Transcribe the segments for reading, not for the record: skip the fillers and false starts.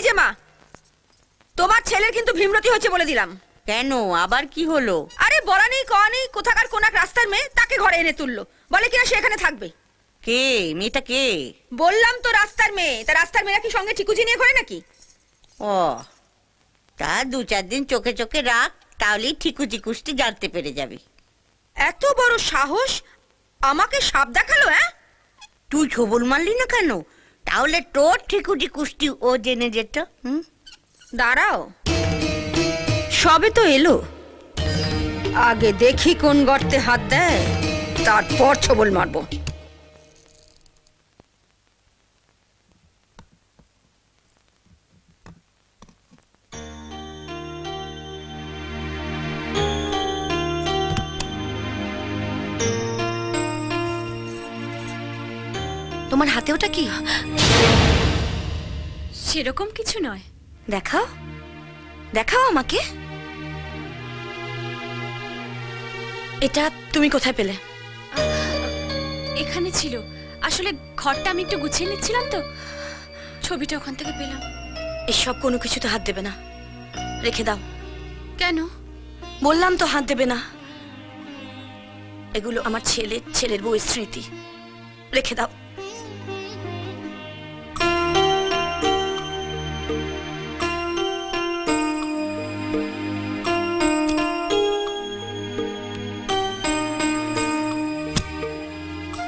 যে মা, তোমার ছেলের কিন্তু ভীমরতি হচ্ছে বলে দিলাম। কেন, আবার কি হলো? আরে বলা নেই কওয়া নেই, কোথাকার কোন এক রাস্তার মেয়ে তাকে ঘরে এনে তুললো, বলে কিনা সে এখানে থাকবে। কে মেয়েটা? কে? বললাম তো রাস্তার মেয়ে। তা রাস্তার মেয়েরা কি সঙ্গে ঠিকুজি নিয়ে ঘরে নাকি? ও, তা 2-4 দিন চোখে চোখে রাখ, তাহলেই ঠিকুজি কুষ্টি জানতে পেরে যাবি। এত বড় সাহস, আমাকে সাপ দেখালো। হ্যাঁ, তুই ছবল মারলি না কেন? তাহলে তোর ঠিকুজি কুষ্টি ও জেনে যেত। দাঁড়াও, সবে তো এলো, আগে দেখি কোন গর্তে হাত দেয়, তারপর ছবল মারবো। তোমার হাতে ওটা কি? সেরকম কিছু নয়। দেখাও, দেখাও আমাকে। এটা তুমি কোথায় পেলে? এখানে ছিল, আসলে ঘরটা আমি একটু গুছিয়ে নিচ্ছিলাম তো, ছবিটা ওখান থেকে পেলাম। এসব কোনো কিছুতে হাত দেবে না, রেখে দাও। কেন? বললাম তো হাত দেবে না। এগুলো আমার ছেলের বউয়ের স্মৃতি, রেখে দাও।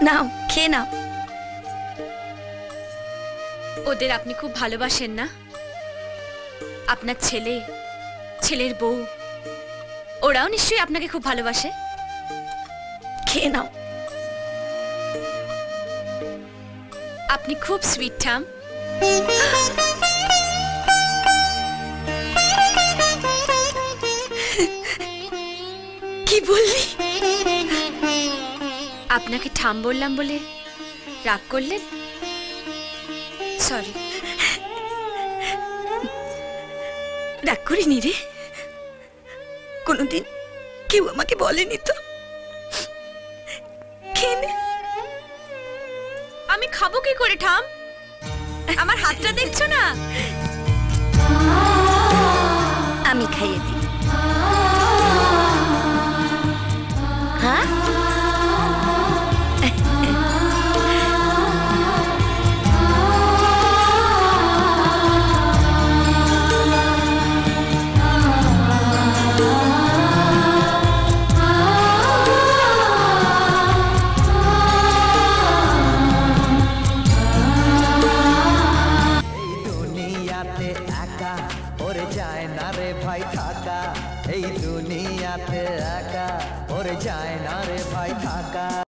নাও, খেয়ে নাও। ওদের আপনি খুব ভালোবাসেন না? আপনার ছেলের বউ, ওরাও নিশ্চয়ই আপনাকে খুব ভালোবাসে। খেয়ে নাও। আপনি খুব সুইট ঠাম। কি বললি? আপনাকে ঠাম বললাম বলে রাগ করলেন? সরি। রাগ করিনি রে, কোনোদিন কেউ আমাকে বলেনি তো। খেয়ে নে। আমি খাবো কি করে ঠাম? আমার হাতটা দেখছো না? আমি খাইয়ে দিই। হ্যাঁ, যায় না রে ভাই থাকা, এই দুনিয়াতে একা ওরে যায় না রে ভাই থাকা।